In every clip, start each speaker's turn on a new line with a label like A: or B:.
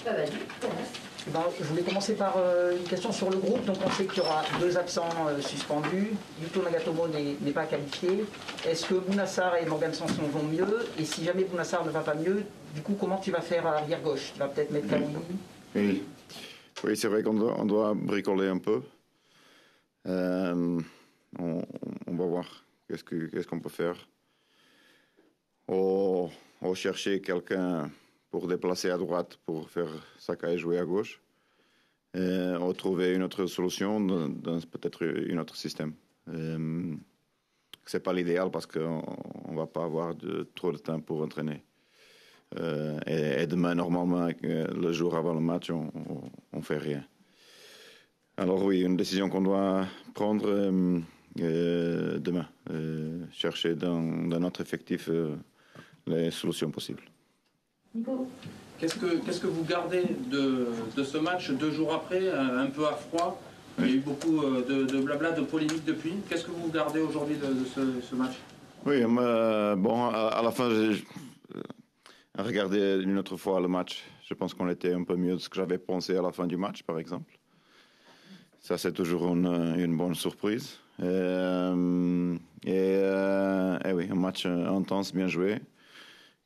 A: Bah, vas-y, commence.
B: Ben, je voulais commencer par une question sur le groupe. Donc on sait qu'il y aura 2 absents suspendus. Yuto Nagatomo n'est pas qualifié. Est-ce que Bounassar et Morgan Sanson vont mieux? Et si jamais Bounassar ne va pas mieux, du coup comment tu vas faire à arrière gauche? Tu vas peut-être mettre Kaoui?
C: Oui, oui c'est vrai qu'on doit bricoler un peu. On va voir qu'est-ce qu'on peut faire. Ou chercher quelqu'un pour déplacer à droite pour faire Sakai jouer à gauche. Ou trouver une autre solution dans peut-être un autre système. C'est pas l'idéal parce qu'on va pas avoir trop de temps pour entraîner. Et demain, normalement, le jour avant le match, on fait rien. Alors oui, une décision qu'on doit prendre demain. Chercher dans notre effectif les solutions possibles.
A: Nico?
D: Qu'est-ce que vous gardez de ce match 2 jours après, un peu à froid? Il y a eu beaucoup de blabla, de polémiques depuis. Qu'est-ce que vous gardez aujourd'hui de ce match?
C: Oui, bon, à la fin, à regarder une autre fois le match, je pense qu'on était un peu mieux de ce que j'avais pensé à la fin du match, par exemple. Ça, c'est toujours une bonne surprise. Et oui, un match intense, bien joué,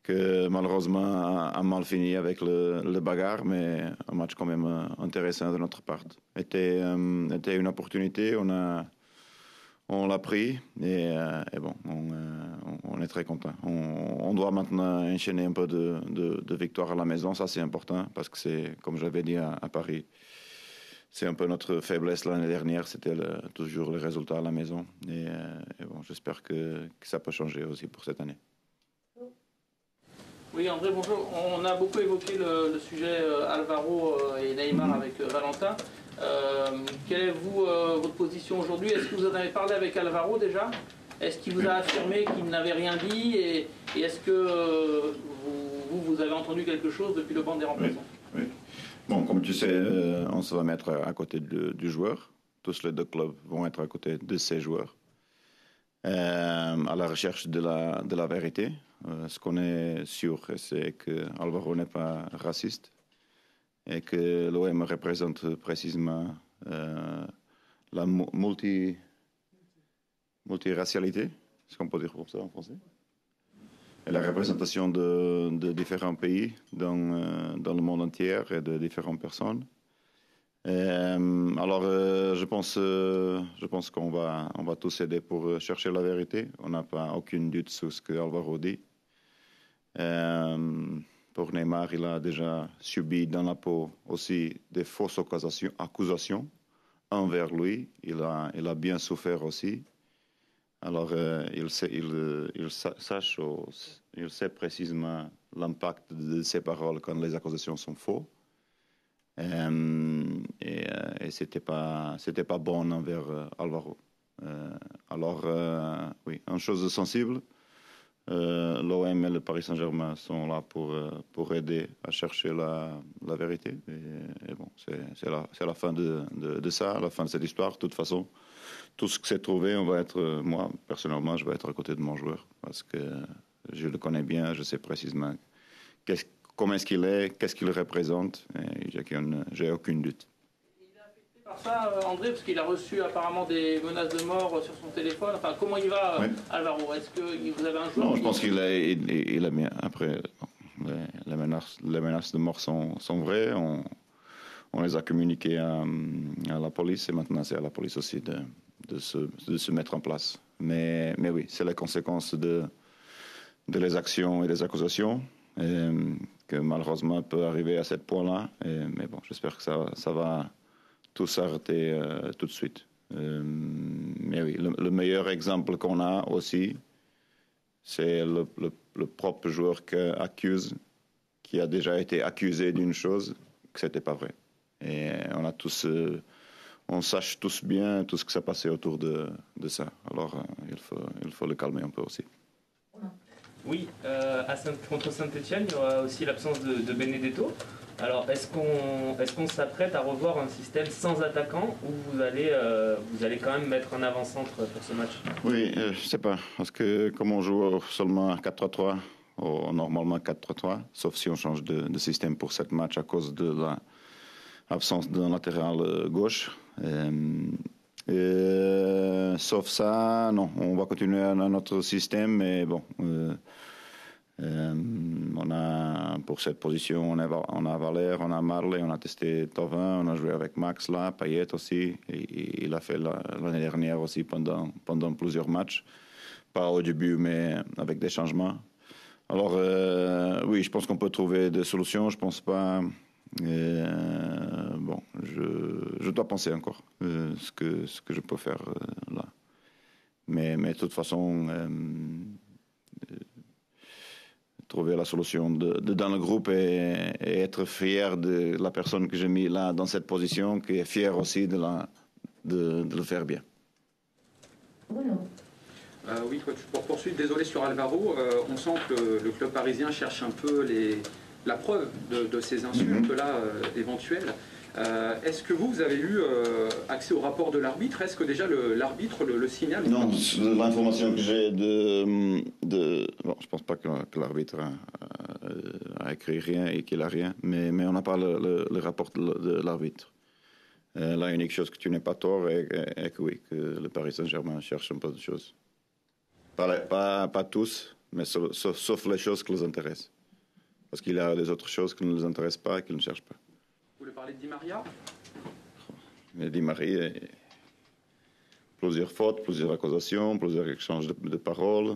C: que malheureusement a mal fini avec le bagarre, mais un match quand même intéressant de notre part. Était une opportunité, on l'a pris et bon, on est très content. On doit maintenant enchaîner un peu de victoires à la maison, ça c'est important parce que c'est, comme j'avais dit à Paris, c'est un peu notre faiblesse l'année dernière, c'était toujours les résultats à la maison. Et bon, j'espère que ça peut changer aussi pour cette année.
D: Oui, André, bonjour. On a beaucoup évoqué le sujet Alvaro et Neymar avec Valentin. Quelle est votre position aujourd'hui? Est-ce que vous en avez parlé avec Alvaro déjà? Est-ce qu'il vous a affirmé qu'il n'avait rien dit? Et est-ce que vous avez entendu quelque chose depuis le banc des remplaçants?
C: Oui. Bon, comme tu sais, on se va mettre à côté du joueur. Tous les 2 clubs vont être à côté de ces joueurs. À la recherche de la vérité. Ce qu'on est sûr, c'est que Alvaro n'est pas raciste et que l'OM représente précisément la multiracialité, est-ce qu'on peut dire pour ça en français? Et la représentation de différents pays dans le monde entier et de différentes personnes. Alors, je pense qu'on va tous aider pour chercher la vérité. On n'a pas aucun doute sur ce que Alvaro dit. Pour Neymar, il a déjà subi dans la peau aussi des fausses accusations envers lui. Il a bien souffert aussi. Alors, il sait précisément l'impact de ses paroles quand les accusations sont fausses. Et c'était pas bon envers Alvaro. Alors, oui, une chose sensible. L'OM et le Paris Saint-Germain sont là pour aider à chercher la vérité. Et bon, c'est la fin de ça, la fin de cette histoire. De toute façon, tout ce que c'est trouvé, moi, personnellement, je vais être à côté de mon joueur. Parce que je le connais bien, je sais précisément comment est-ce qu'il est, qu'est-ce qu'il représente. Et j'ai aucun doute.
D: Par ça, André, parce qu'il a reçu apparemment des menaces de mort sur son téléphone. Enfin, comment il va, Alvaro? Est-ce que vous avez un joueur?
C: Non, je pense qu'il a bien. Après, les menaces de mort sont vraies. On les a communiquées à la police et maintenant c'est à la police aussi de se mettre en place. Mais oui, c'est la conséquence de les actions et des accusations que malheureusement peut arriver à ce point-là. Mais bon, j'espère que ça va tout s'arrêter tout de suite. Mais oui, le meilleur exemple qu'on a aussi, c'est le propre joueur qui a déjà été accusé d'une chose que c'était pas vrai. Et on sache tous bien tout ce qui s'est passé autour de ça. Alors il faut le calmer un peu aussi.
E: Oui, contre Saint-Etienne, il y aura aussi l'absence de Benedetto. Alors, est-ce qu'on s'apprête à revoir un système sans attaquant ou vous allez quand même mettre un avant-centre pour ce match?
C: Oui, je sais pas. Parce que comme on joue seulement à 4-3-3, normalement 4-3-3, sauf si on change de système pour cette match à cause de l'absence d'un latéral gauche. Sauf ça, non, on va continuer à notre système, mais bon, on a pour cette position, on a Valère, on a Marley, on a testé Thauvin, on a joué avec Max là, Payet aussi, et il a fait l'année dernière aussi pendant plusieurs matchs, pas au début, mais avec des changements. Alors oui, je pense qu'on peut trouver des solutions, je pense pas. Bon, je dois penser encore ce que je peux faire là. Mais de toute façon, trouver la solution dans le groupe et être fier de la personne que j'ai mis là dans cette position, qui est fière aussi de le faire bien.
A: Bruno.
F: Oui, pour poursuivre, désolé sur Alvaro, on sent que le club parisien cherche un peu la preuve de ces insultes-là éventuelles. Est-ce que vous avez eu accès au rapport de l'arbitre? Est-ce que déjà l'arbitre le signale?
C: Non, l'information que j'ai bon, je pense pas que l'arbitre a écrit rien et qu'il a rien, mais on n'a pas le rapport de l'arbitre. La unique chose que tu n'es pas tort est que oui, que le Paris Saint-Germain cherche un peu de choses. Pas tous, mais sauf les choses qui les intéressent. Parce qu'il y a des autres choses qui ne les intéressent pas et qu'ils ne cherchent pas.
F: Vous voulez parler de Di Maria?
C: Mais Di Maria, plusieurs fautes, plusieurs accusations, plusieurs échanges de paroles,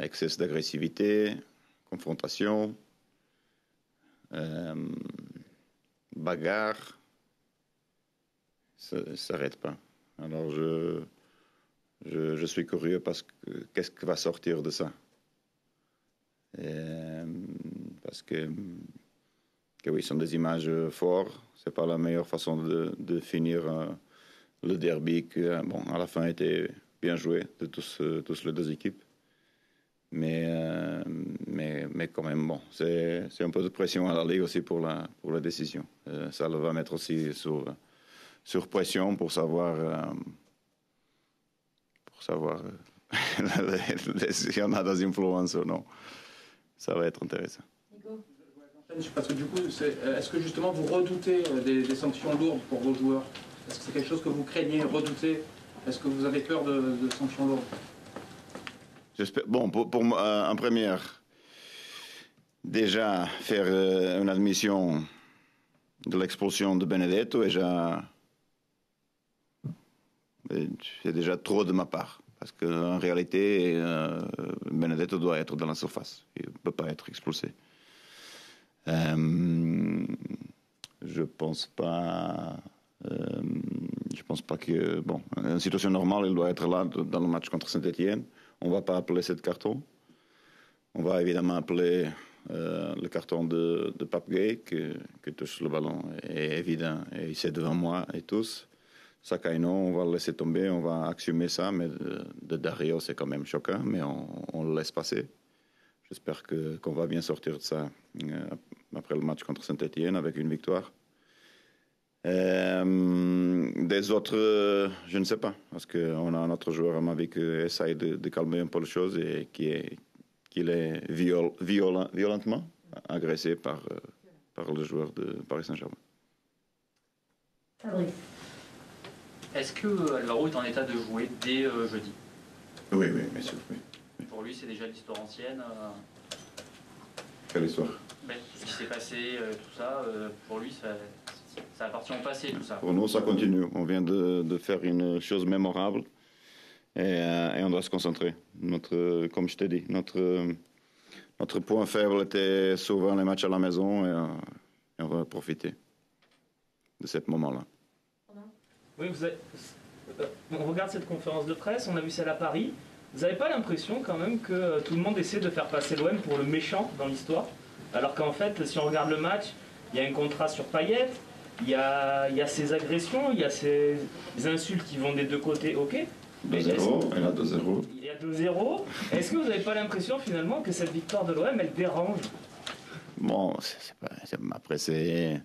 C: excès d'agressivité, confrontation, bagarre. Ça ne s'arrête pas. Alors je suis curieux parce que qu'est-ce qui va sortir de ça? Parce que oui, ce sont des images fortes. C'est pas la meilleure façon de finir le derby qui, bon, à la fin était bien joué de tous les deux équipes. Mais quand même, bon, c'est un peu de pression à la Ligue aussi pour la décision. Ça le va mettre aussi sur pression pour savoir s'il y en a des influences ou non. Ça va être intéressant.
A: Nico.
D: Parce que du coup, est-ce que justement vous redoutez des sanctions lourdes pour vos joueurs? Est-ce que c'est quelque chose que vous craignez, redoutez? Est-ce que vous avez peur de sanctions lourdes?
C: J'espère. Bon, pour moi, en première, déjà faire une admission de l'expulsion de Benedetto c'est déjà trop de ma part. Parce qu'en réalité, Benedetto doit être dans la surface. Il ne peut pas être expulsé. Je pense pas que, bon, en situation normale, il doit être là dans le match contre Saint-Etienne. On ne va pas appeler cette carton. On va évidemment appeler le carton de Pape Gueye qui touche le ballon. est évident. Et c'est devant moi et tous. Sakaino, on va le laisser tomber, on va assumer ça, mais de Dario, c'est quand même choquant, mais on le laisse passer. J'espère qu'on va bien sortir de ça après le match contre Saint-Etienne avec une victoire. Des autres, je ne sais pas, parce qu'on a un autre joueur à ma vie qui essaye de calmer un peu les choses et qu'il est violentement agressé par le joueur de Paris Saint-Germain.
A: Fabrice.
G: Est-ce que Alvaro est en état de jouer dès jeudi?
C: Oui, bien sûr. Oui.
G: Pour lui, c'est déjà l'histoire ancienne.
C: Quelle histoire?
G: Tout ce qui s'est passé, tout ça, pour lui, ça appartient au passé, tout ça.
C: Pour nous, ça continue. On vient de faire une chose mémorable et on doit se concentrer. Comme je t'ai dit, notre point faible était souvent les matchs à la maison et on va profiter de ce moment-là.
E: Oui, on regarde cette conférence de presse, on a vu celle à Paris. Vous n'avez pas l'impression quand même que tout le monde essaie de faire passer l'OM pour le méchant dans l'histoire? Alors qu'en fait, si on regarde le match, il y a un contrat sur Payet, il y a ces agressions, il y a ces insultes qui vont des deux côtés, ok.
C: 2-0, il y a 2-0.
E: Il y a 2-0. Est-ce que vous n'avez pas l'impression finalement que cette victoire de l'OM, elle dérange?
C: Bon, après c'est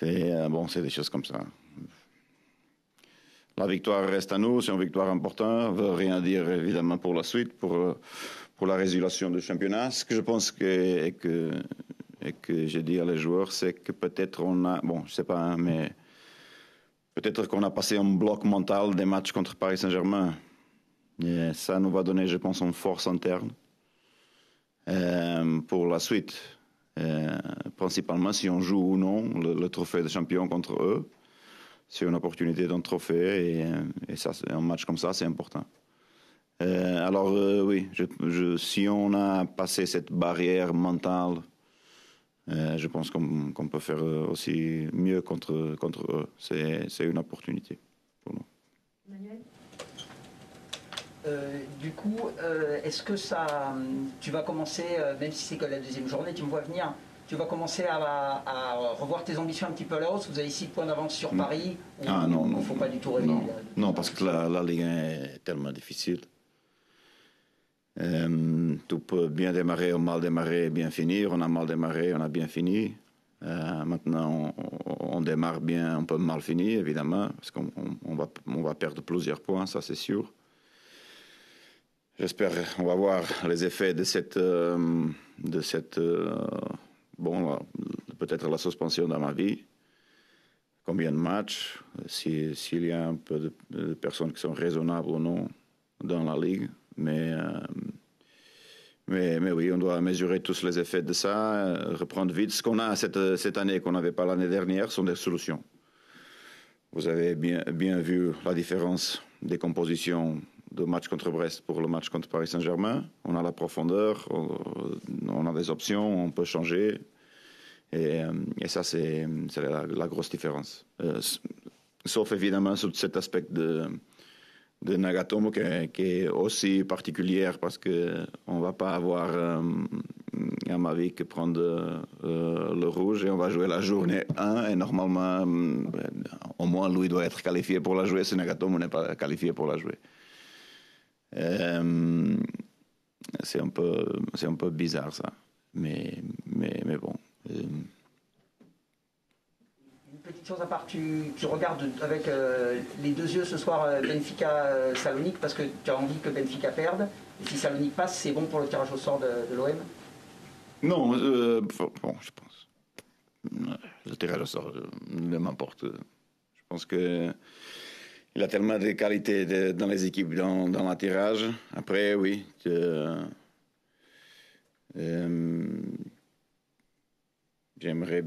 C: des choses comme ça. La victoire reste à nous, c'est une victoire importante, ne veut rien dire évidemment pour la suite, pour pour la résolution du championnat. Ce que je pense et que j'ai dit à les joueurs, c'est que peut-être on a, bon, je sais pas, hein, mais peut-être qu'on a passé un bloc mental des matchs contre Paris Saint-Germain. Et ça nous va donner, je pense, une force interne pour la suite. Principalement si on joue ou non le trophée de champion contre eux. C'est une opportunité d'un trophée et ça, un match comme ça, c'est important. Alors oui, si on a passé cette barrière mentale, je pense qu'on peut faire aussi mieux contre eux. C'est une opportunité pour nous.
A: Manuel?
B: Du coup, est-ce que tu vas commencer, même si c'est que la deuxième journée, tu me vois venir, tu vas commencer à revoir tes ambitions un petit peu à la hausse? Vous avez 6 points d'avance sur Paris.
C: Non,
B: il ne faut pas du tout rêver.
C: Non, parce que la Ligue 1 est tellement difficile. Tout peut bien démarrer ou mal démarrer, bien finir. On a mal démarré, on a bien fini. Maintenant, on démarre bien, on peut mal finir, évidemment, parce qu'on va perdre plusieurs points, ça c'est sûr. J'espère qu'on va voir les effets de cette peut-être la suspension dans ma vie. Combien de matchs, s'il y a un peu de personnes qui sont raisonnables ou non dans la Ligue. Mais oui, on doit mesurer tous les effets de ça, reprendre vite. Ce qu'on a cette année qu'on n'avait pas l'année dernière sont des solutions. Vous avez bien vu la différence des compositions de match contre Brest pour le match contre Paris Saint-Germain. On a la profondeur, on a des options, on peut changer. Et ça, c'est la grosse différence. Sauf évidemment sur cet aspect de Nagatomo qui est aussi particulière parce qu'on ne va pas avoir, à ma vie, que prendre le rouge et on va jouer la journée 1 et normalement, au moins lui doit être qualifié pour la jouer si Nagatomo n'est pas qualifié pour la jouer. C'est un peu bizarre ça, mais bon.
B: Une petite chose à part, tu regardes avec les deux yeux ce soir Benfica Salonique parce que tu as envie que Benfica perde. Et si Salonique passe, c'est bon pour le tirage au sort de l'OM?
C: Non, bon, je pense. Le tirage au sort ne m'importe. Je pense que il a tellement de qualités dans les équipes, dans le tirage. Après, oui. J'aimerais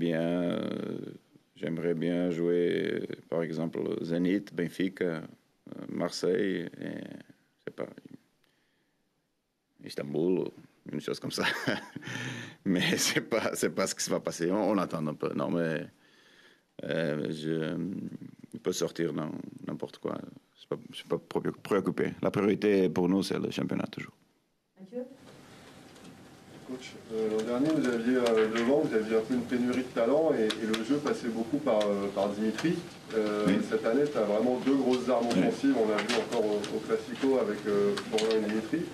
C: bien jouer, par exemple, Zénith, Benfica, Marseille, et, je sais pas, Istanbul, une chose comme ça. Mais c'est pas ce qui va passer. On attend un peu. Non, mais il peut sortir n'importe quoi. Je ne suis pas préoccupé. La priorité pour nous, c'est le championnat toujours.
A: Mathieu?
H: Coach, l'an dernier, vous aviez devant, vous aviez un peu une pénurie de talent et le jeu passait beaucoup par Dimitri.
C: Oui.
H: Cette année, tu as vraiment deux grosses armes offensives. On l'a vu encore au Classico avec Florian et Dimitri.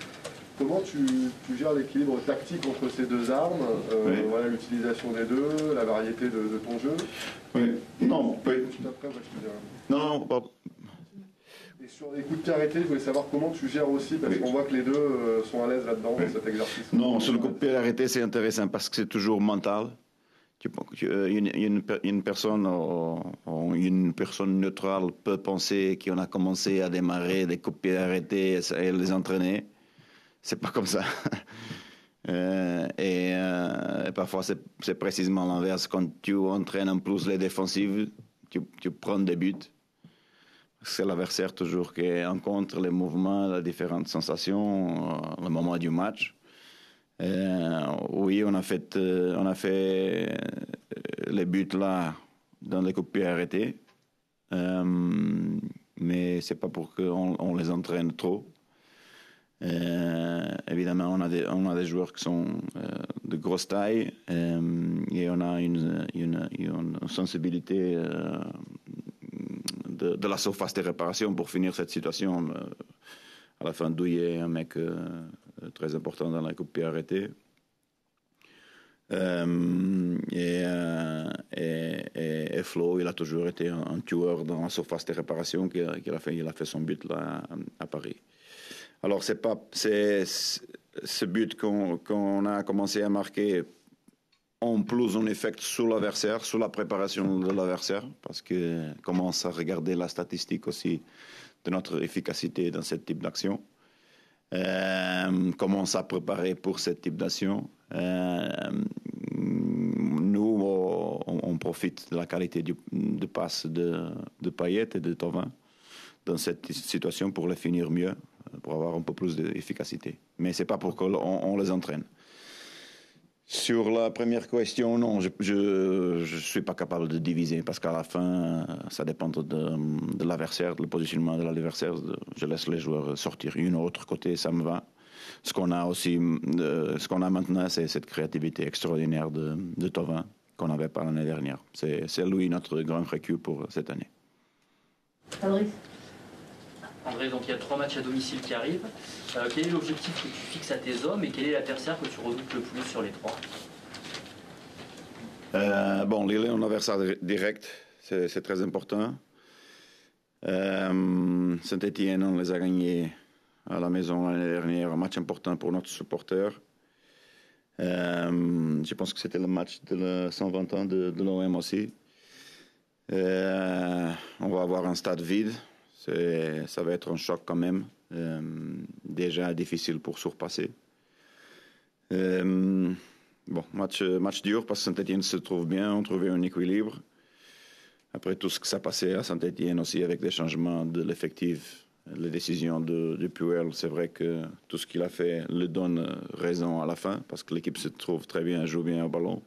H: Comment tu gères l'équilibre tactique entre ces deux armes, voilà, l'utilisation des deux, la variété de ton jeu?
C: Oui. Non, oui.
H: Après, je te dirai.
C: Non, pardon.
H: Et sur les coups de pied arrêtés, je voulais savoir comment tu gères aussi, parce qu'on voit que les deux sont à l'aise là-dedans, dans cet exercice.
C: Non, sur le coup de pied arrêté, c'est intéressant parce que c'est toujours mental. Une personne ou une personne neutrale peut penser qu'on a commencé à démarrer des coups de pied arrêtés et les entraîner. C'est pas comme ça. Et parfois, c'est précisément l'inverse. Quand tu entraînes en plus les défensives, tu prends des buts. C'est l'adversaire toujours qui rencontre les mouvements, les différentes sensations, le moment du match. Oui, on a fait les buts là dans les coups de pied arrêtés, mais c'est pas pour qu'on les entraîne trop. Évidemment, on a des joueurs qui sont de grosse taille et on a une sensibilité de la surface de réparation pour finir cette situation. À la fin, Douillet est un mec très important dans la coupe pied arrêté. Et Flo, il a toujours été un tueur dans la surface de réparation il a fait son but là à Paris. Alors ce but qu'on a commencé à marquer, en plus un effet sur l'adversaire, sur la préparation de l'adversaire, parce que commence à regarder la statistique aussi de notre efficacité dans ce type d'action. Commence à préparer pour ce type d'action. Nous, on profite de la qualité de passe de Payet et de Thauvin dans cette situation pour les finir mieux, pour avoir un peu plus d'efficacité. Mais ce n'est pas pour qu'on les entraîne. Sur la première question, non, je suis pas capable de diviser parce qu'à la fin, ça dépend de l'adversaire, du positionnement de l'adversaire. Je laisse les joueurs sortir. Une ou autre côté, ça me va. Ce qu'on a aussi, ce qu'on a maintenant, c'est cette créativité extraordinaire de Thauvin qu'on n'avait pas l'année dernière. C'est lui notre grand recul pour cette année.
A: Fabrice.
G: André, donc il y a 3 matchs à domicile qui arrivent. Quel est l'objectif que tu fixes à tes hommes et quel est l'adversaire que tu redoutes le plus sur les 3?
C: Bon, Lille est un adversaire direct, c'est très important. Saint-Étienne, on les a gagnés à la maison l'année dernière, un match important pour notre supporter. Je pense que c'était le match de 120 ans de l'OM aussi. On va avoir un stade vide. Ça va être un choc quand même, déjà difficile pour surpasser. Bon, match dur parce que Saint-Étienne se trouve bien, on trouvait un équilibre. Après tout ce que ça passait à Saint-Étienne aussi avec les changements de l'effectif, les décisions de Puel, c'est vrai que tout ce qu'il a fait le donne raison à la fin parce que l'équipe se trouve très bien, joue bien au ballon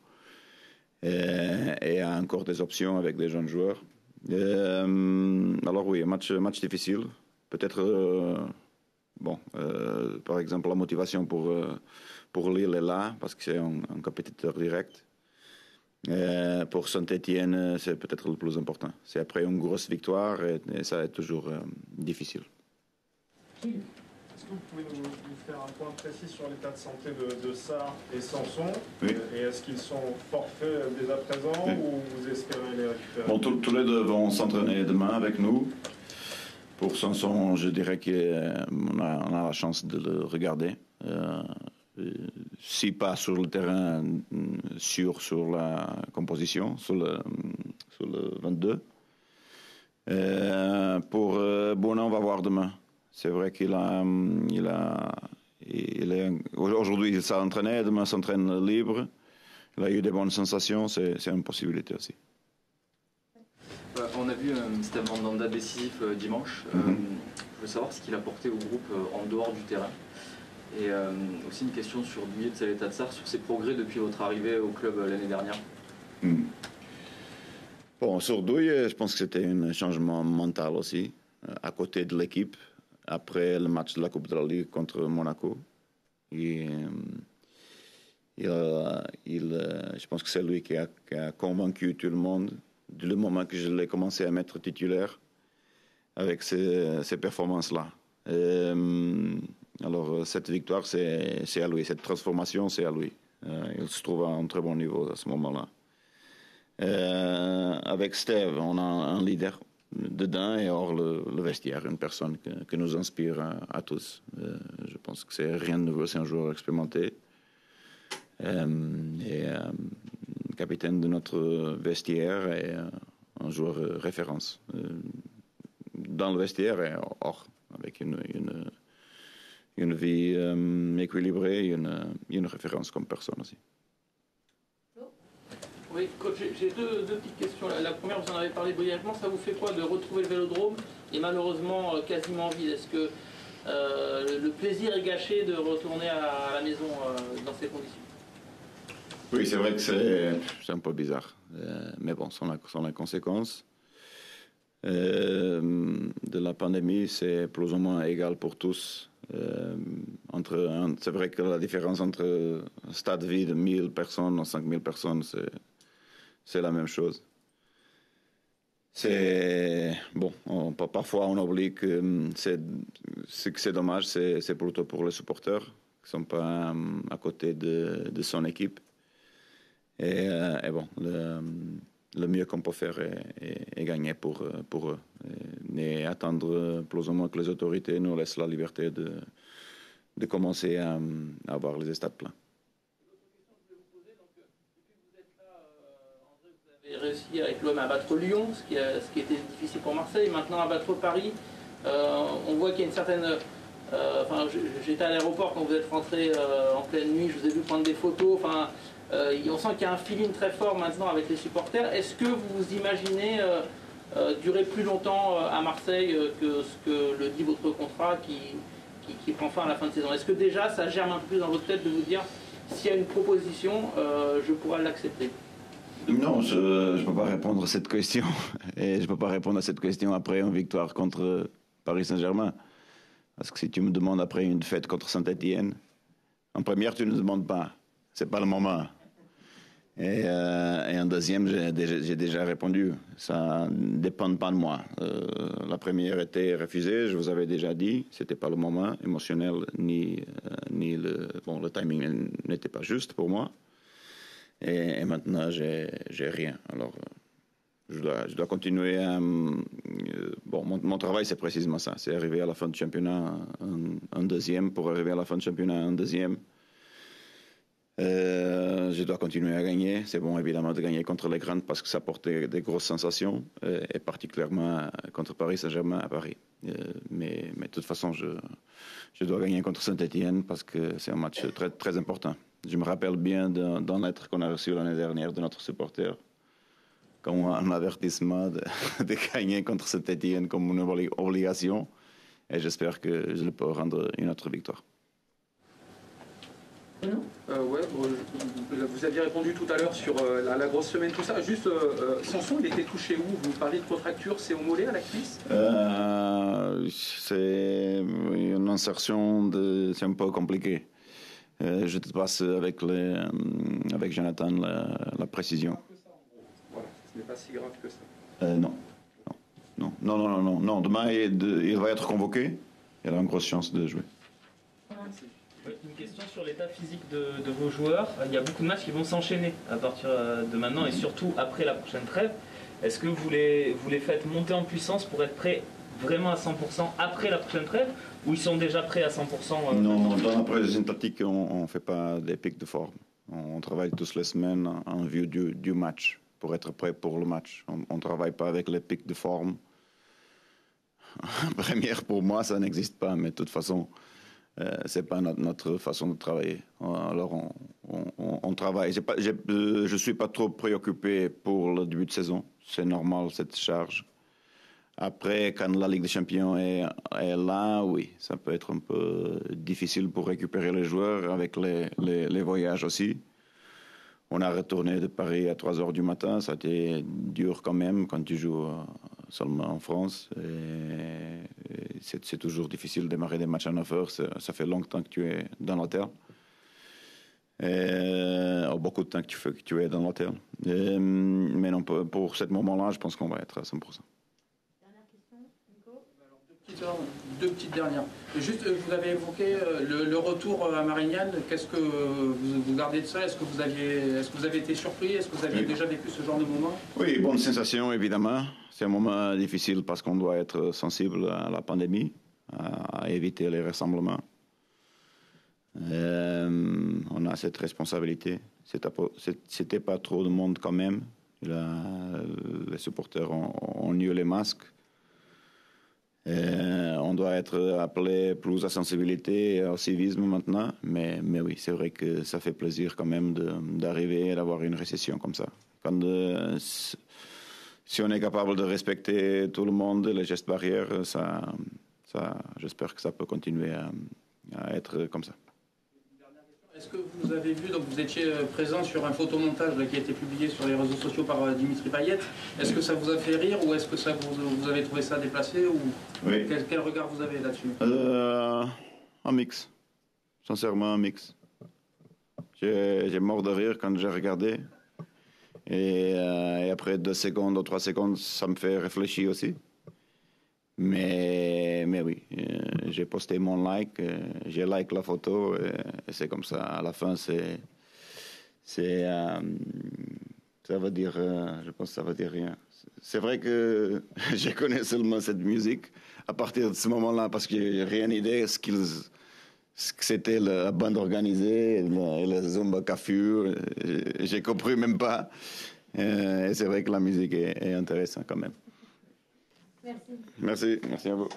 C: et a encore des options avec des jeunes joueurs. Alors oui, match difficile. Peut-être, par exemple, la motivation pour Lille est là, parce que c'est un compétiteur direct. Pour Saint-Étienne, c'est peut-être le plus important. C'est après une grosse victoire et ça est toujours difficile.
I: Est-ce que vous pouvez nous faire un point précis sur l'état de santé de Sarr et Sanson?
C: Oui.
I: Et est-ce qu'ils sont forfaits dès à présent, oui, ou vous espérez les récupérer?
C: Bon, tous les deux vont s'entraîner demain avec nous. Pour Sanson, je dirais qu'on a la chance de le regarder. Si pas sur le terrain, sur la composition, sur le 22. Pour Bonin, on va voir demain. C'est vrai aujourd'hui il s'est entraîné, demain s'entraîne libre. Il a eu des bonnes sensations, c'est une possibilité aussi.
J: On a vu Steve Mandanda décisif dimanche. Je veux savoir ce qu'il a apporté au groupe en dehors du terrain. Et aussi une question sur Douillet de Saleta Tsar, sur ses progrès depuis votre arrivée au club l'année dernière.
C: Bon, sur Douillet, je pense que c'était un changement mental aussi, à côté de l'équipe. Après le match de la Coupe de la Ligue contre Monaco. Je pense que c'est lui qui a convaincu tout le monde du moment que je l'ai commencé à mettre titulaire avec ces performances-là. Alors cette victoire, c'est à lui. Cette transformation, c'est à lui. Il se trouve à un très bon niveau à ce moment-là. Avec Steve, on a un leader dedans et hors le vestiaire, une personne qui nous inspire à tous. Je pense que c'est rien de nouveau, c'est un joueur expérimenté et capitaine de notre vestiaire et un joueur référence dans le vestiaire et hors, avec une vie équilibrée et une référence comme personne aussi.
D: Oui, coach, j'ai deux petites questions. La première, vous en avez parlé brièvement, ça vous fait quoi de retrouver le Vélodrome et malheureusement quasiment vide? Est-ce que le plaisir est gâché de retourner à la maison dans ces conditions?
C: Oui, c'est vrai que c'est un peu bizarre, mais bon, sans la conséquence de la pandémie, c'est plus ou moins égal pour tous. C'est vrai que la différence entre un stade vide, 1000 personnes ou 5000 personnes, c'est la même chose. Parfois on oublie que c'est dommage, c'est plutôt pour les supporters qui ne sont pas à côté de son équipe. Et bon, le mieux qu'on peut faire est gagner pour eux. Et attendre plus ou moins que les autorités nous laissent la liberté de commencer à avoir les stades pleins.
D: Vous avez réussi avec l'OM à battre Lyon, ce qui était difficile pour Marseille. Maintenant à battre Paris, on voit qu'il y a une certaine... j'étais à l'aéroport quand vous êtes rentré en pleine nuit, je vous ai vu prendre des photos. On sent qu'il y a un feeling très fort maintenant avec les supporters. Est-ce que vous vous imaginez durer plus longtemps à Marseille que ce que le dit votre contrat qui prend fin à la fin de saison? Est-ce que déjà ça germe un peu plus dans votre tête de vous dire s'il y a une proposition, je pourrais l'accepter?
C: Non, je ne peux pas répondre à cette question. Et je ne peux pas répondre à cette question après une victoire contre Paris Saint-Germain. Parce que si tu me demandes après une défaite contre Saint-Étienne, en première, tu ne demandes pas. Ce n'est pas le moment. Et en deuxième, j'ai déjà répondu. Ça ne dépend pas de moi. La première était refusée, je vous avais déjà dit. Ce n'était pas le moment émotionnel, ni le timing n'était pas juste pour moi. Et maintenant, j'ai rien. Alors, je dois continuer à... mon travail, c'est précisément ça. C'est arriver à la fin du championnat en deuxième. Pour arriver à la fin du championnat en deuxième, je dois continuer à gagner. C'est bon, évidemment, de gagner contre les grandes parce que ça apportait des grosses sensations, et particulièrement contre Paris Saint-Germain à Paris. Mais de toute façon, je dois gagner contre Saint-Étienne parce que c'est un match très, très important. Je me rappelle bien d'un lettre qu'on a reçu l'année dernière de notre supporter, comme un avertissement de gagner contre Saint-Étienne comme une obligation. Et j'espère que je peux rendre une autre victoire.
F: Vous aviez répondu tout à l'heure sur la grosse semaine, tout ça. Juste, Sanson, il était touché où? Vous parliez de contracture, c'est au mollet, à la cuisse?
C: C'est une insertion, c'est un peu compliqué. Je te passe avec Jonathan la précision.
F: Voilà, ce n'est pas si grave que ça.
C: Non. Demain, il va être convoqué. Il a une grosse chance de jouer.
E: Une question sur l'état physique de vos joueurs. Il y a beaucoup de matchs qui vont s'enchaîner à partir de maintenant et surtout après la prochaine trêve. Est-ce que vous les faites monter en puissance pour être prêts vraiment à 100% après la prochaine trêve, ou ils sont déjà prêts à 100%?
C: Non, dans la précision tactique, on ne fait pas des pics de forme. On travaille tous les semaines en vue du match, pour être prêt pour le match. On ne travaille pas avec les pics de forme. Première, pour moi, ça n'existe pas, mais de toute façon, ce n'est pas notre façon de travailler. Alors, on travaille. Je ne suis pas trop préoccupé pour le début de saison. C'est normal, cette charge. Après, quand la Ligue des Champions est là, oui, ça peut être un peu difficile pour récupérer les joueurs avec les voyages aussi. On a retourné de Paris à 3 heures du matin, ça a été dur quand même quand tu joues seulement en France. C'est toujours difficile de démarrer des matchs à 9 heures, ça fait longtemps que tu es dans l'hôtel. Beaucoup de temps que tu es dans l'hôtel. Mais non, pour ce moment-là, je pense qu'on va être à 100%.
B: Deux petites dernières. Juste, vous avez évoqué le retour à Marignane. Qu'est-ce que vous gardez de ça? Est-ce que vous avez été surpris? Est-ce que vous aviez déjà vécu ce genre de moment?
C: Oui, bonne sensation, évidemment. C'est un moment difficile parce qu'on doit être sensible à la pandémie, à éviter les rassemblements. On a cette responsabilité. C'était pas trop de monde quand même. Les supporters ont eu les masques. On doit être appelé plus à sensibilité et au civisme maintenant, mais oui, c'est vrai que ça fait plaisir quand même d'arriver et d'avoir une récession comme ça. Si on est capable de respecter tout le monde, les gestes barrières, j'espère que ça peut continuer à être comme ça.
B: Est-ce que vous avez vu, donc vous étiez présent sur un photomontage qui a été publié sur les réseaux sociaux par Dimitri Payet. Est-ce que ça vous a fait rire ou est-ce que vous avez trouvé ça déplacé ou oui. Quel regard vous avez là-dessus?
C: Un mix. Sincèrement, un mix. J'ai mort de rire quand j'ai regardé. Et après 2 secondes ou 3 secondes, ça me fait réfléchir aussi. Mais oui, j'ai posté mon like, j'ai like la photo et c'est comme ça. À la fin, ça veut dire, je pense que ça veut dire rien. C'est vrai que je connais seulement cette musique à partir de ce moment-là parce que j'ai rien idée ce que c'était la bande organisée et la Zumba Kafur. J'ai compris même pas. Et c'est vrai que la musique est intéressante quand même.
A: Merci.
C: Merci à vous.